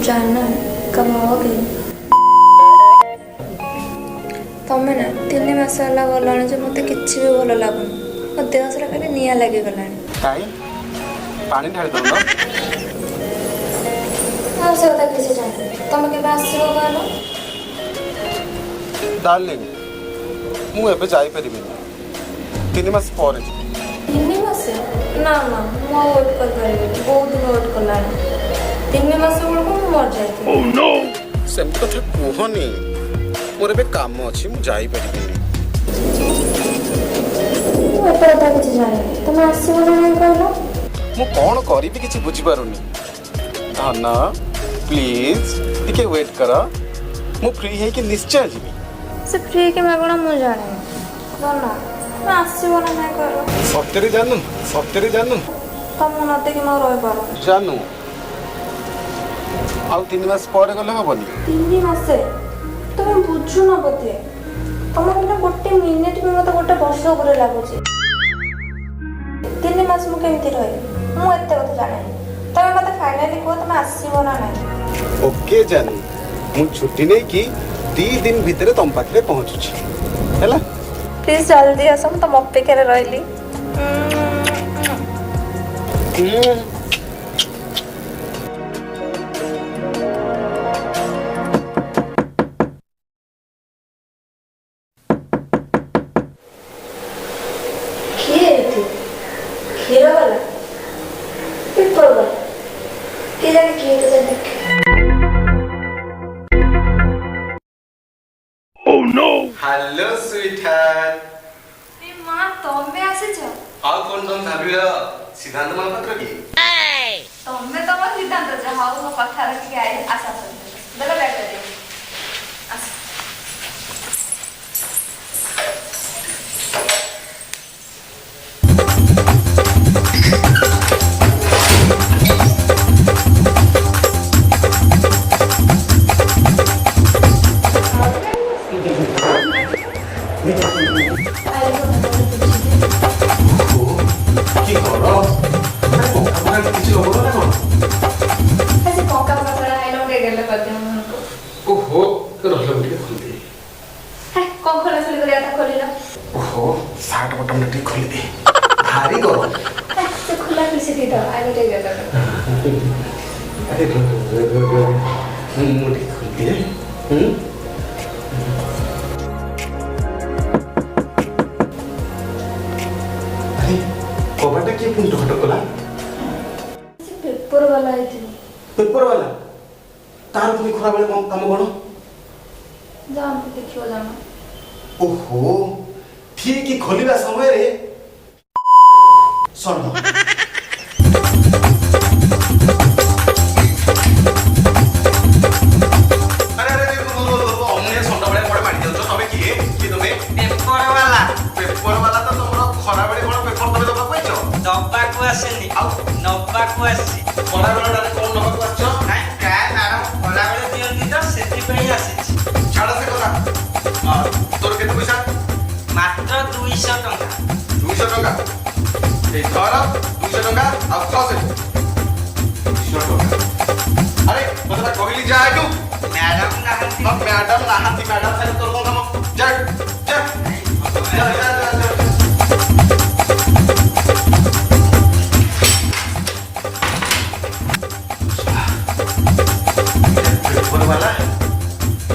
जानना कब आओगे तमें ना 3 मास है गला मत कि भल लगुन मो देह सारा खाली निआ लगिगला पानी ढाली दो से कथा किसी जाने तुम के आसो कह डार्लिंग मु एबे जाई परिबिनी 3 मास पर 3 मास ना ना मु वेट कर पारिबे बहुत दिन वेट कला 3 मास बेलू मर जाए ओह नो सेमती कथा कहनी मोर एबे काम अछि मु जाई परिबिनी एते कथा किसी जाने तुम आसो ना नहीं कहलो मु कोन करिबी किछि बुझी पारुनी धन प्लीज टिके वेट कर मु फ्री है कि निश्चय जीवी से फ्री के मागणा मु जाने ना मैं आसो ना नहीं कहलो सत्तरी जानू तुम नते कि मैं रह पारो जानू आउ 3 मास पर गले हबनी 3 मास तुम बुझु ना बोथे तुम बिना गोटे मिनिट भी मत गोटे वर्ष ऊपर लागुची 3 मास मु केमती रही मु एते कथा जाने तुम मत फाइनली कहो तुम आसीबो ना नहीं ओके जानू मु छुट्टी नहीं कि 2 दिन भीतर तुम पाखरे पहुंचुची हैला प्लीज जल्दी आसो तुम अपेक्षा रही क्षीर वाला पेपर वाला के जाने किए तो जाने oh no hello sweetheart ए मां तमे आसे छ आ कोन तुम भाबिला सिद्धांत महापात्र की तमे तो मत सिद्धांत जा हाउ मो कथा रखी आइ आशा कर देला बैठ दे आस ओहो रहलो बिटे खोल दे है कौन खोला खोली कर आता खोली ना ओहो साट बटन टी खोल दे भारी गरम से खुला किसी दी तो आगे टे गया था अरे मुटी खोल दे अरे कोबाटा के पुंट हटकला पेपर वाला है पेपर वाला तार पुनी खरा बेले काम कोन जाम देखियो जाम ओहो ठीक ही खोलिबा समय रे सुन अरे अरे हमने सोंडा बड़े बड़े मारी जाउ तबे की तबे पेपर वाला तो तमरो खरा बेले कोन पेपर तबे दबा पाइछो नब्बा को आसेनी आउ नब्बा को आसी खरा बेले डाले कोन नबा को आछो नाइ काय मैडम खला बेले दियंती तो सेति पई आसीछि छाड़ से कथा तोर केते पैसा मात्र 200 टंका 200 टंका ए धर 200 टंका आ कसे 200 टंका अरे मते कहली जा आजू मैडम नाहंती मैडम नाहंती मैडम से तोर कोन काम जा जा जा जा पेपर वाला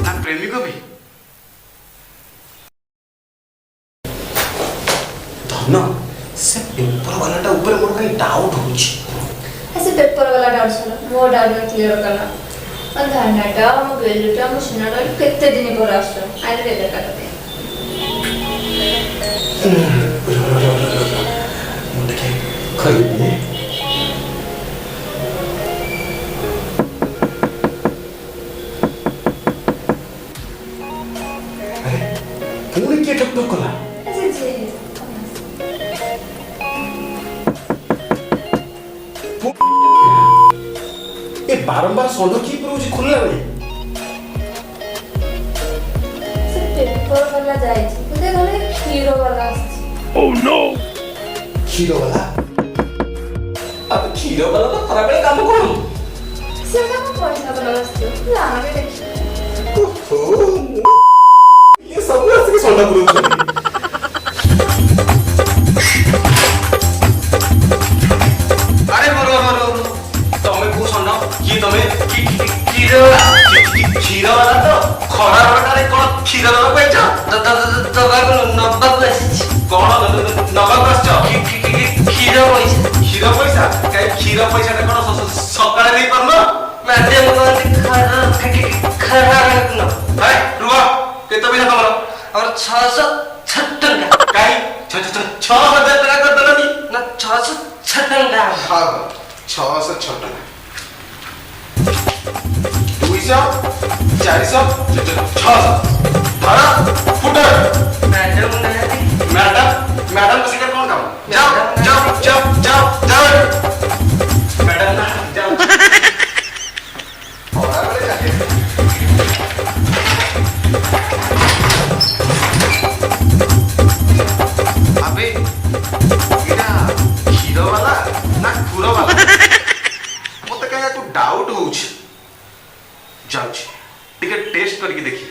ना प्रेमी को भी धन से पेपर वाला टा ऊपर मोर कहीं डाउट होची ऐसे पेपर वाला डाउट सुनो वो डाउट में क्लियर करना अंधानाटा मो बेलुटा मो सिनाडा केते दिन पर आसो आइले दे काटते मुझे खरीदने पूरी के ठक कला ऐसे जी ए बारंबार सोंड की प्रोज खुलला रे से पेपर वाला जाई मुझे गले क्षीर वाला ओह नो क्षीर वाला अब क्षीर वाला तो खराब काम कौन ସେଟା ମୁଁ ପଇସା ଦେଲା ବସିଛୁ ଜାଣ ବି ଦେଖି ଓହୋ ये सब ଆସିକି ସଣ୍ଡା ପୁରଉଛନ୍ତି। ଆରେ ବର ତମେ କୋଉ ସଣ୍ଡ କି ତମେ କ୍ଷୀର ବାଲା ତ ଖରା ବେଳଟାରେ କଣ କ୍ଷୀର ଦବାକୁ ଆଇଛ? ଦବାକୁ ନବାକୁ ଆସିଛି। କଣ ନବାକୁ ଆସିଛ? କ୍ଷୀର ପଇସା। କ୍ଷୀର ପଇସା କାଇଁ କ୍ଷୀର ପଇସାଟା କଣ ସକାଳେ ଦେଇ ପାରୁନ? ମ୍ୟାଡାମ କହନ୍ତି ଖରା ହାଏ ରୁହ କେତେ ପଇସା ତମର? ଆମର 606 ଟଙ୍କା। କାଇଁ 6,000 ଟଙ୍କା କରିଦେଲନି? ନା 606 ଟଙ୍କା। ହଁ 606 ଟଙ୍କା 200 400 600 ଧର ଫୁଟ। ମ୍ୟାଡାମ ନାହାନ୍ତି। ମ୍ୟାଡାମ ବସିକି କଣ କାମ? ଯାଅ ମ୍ୟାଡାମ ନା ଯାଅ ଖରାବେଳେ ଯାକେ আবে এটা ক্ষীরবালা না খুরবালা মতে কাই একটু ডাউট হচ্ছে যাচ্ছি টিকে টেস্ট করিকি দেখি।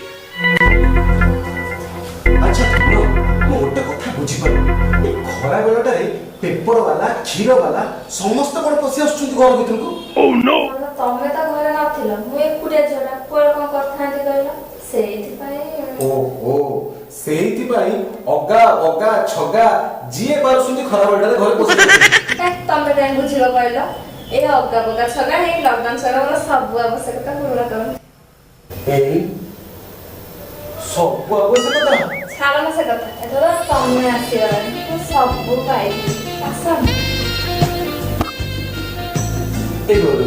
আচ্ছা শুনো ମୁଁ ଗୋଟେ କଥା ବୁଝିପାରୁନି ଏ ଖରା ବେଳଟାରେ ପେପର ବାଲା କ୍ଷୀର ବାଲା ସମସ୍ତେ କଣ ପଶି ଆସୁଛନ୍ତି ଘର ଭିତରକୁ? ତମେ ତ ଘରେ ନଥିଲ ମୁଁ ଏକୁଟିଆ ଝିଅଟା କୁଆଡେ କଣ କରିଥାନ୍ତି କହିଲ ସେଇଥିପାଇଁ ଓହୋ ସେଇଥିପାଇଁ ଅଗା ଅଗା ଛଗା ଯିଏ ପାରୁଛନ୍ତି ଖରା ବେଳଟାରେ ଘରେ ପଶି ଆସୁଛନ୍ତି। ତମେ କାହିଁ ବୁଝିବ କହିଲ ଏ ଅଗା ବଗା ଛଗା ହେଇ ଲକଡାଉନ ସର ମୋର ସବୁ ଆବଶ୍ୟକତା ପୂରଣ କରନ୍ତି। ଏଇ ସବୁ ଆବଶ୍ୟକତା ଛାଡ଼ ନା ସେ କଥା ଏଥର ତମେ ଆସିଗଲାଣି ମୁଁ ସବୁ ପାଇବି ଆସ ଏଇ ଘରେ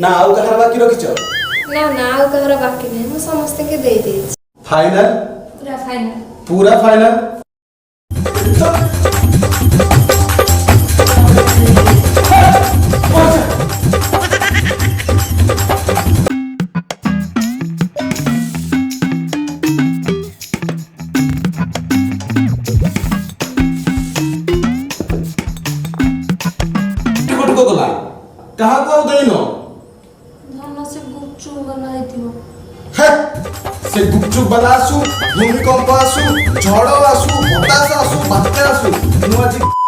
ନା ଆଉ କାହାର ବାକି ରଖିଛ? ନା ନା ଆଉ କାହାର ବାକି ନାହିଁ ମୁଁ ସମସ୍ତଙ୍କୁ ଦେଇ ଦେଇଛି ଫାଇନାଲ ପୁରା ଫାଇନାଲ पूरा फाइनल गला कहा को देनो धन से गुपचुप वाला आइथिबो हे से गुपचुप वाला आसु भूमिकंप आसु झड़ आसु बतास आसु बात्या आसु नु आज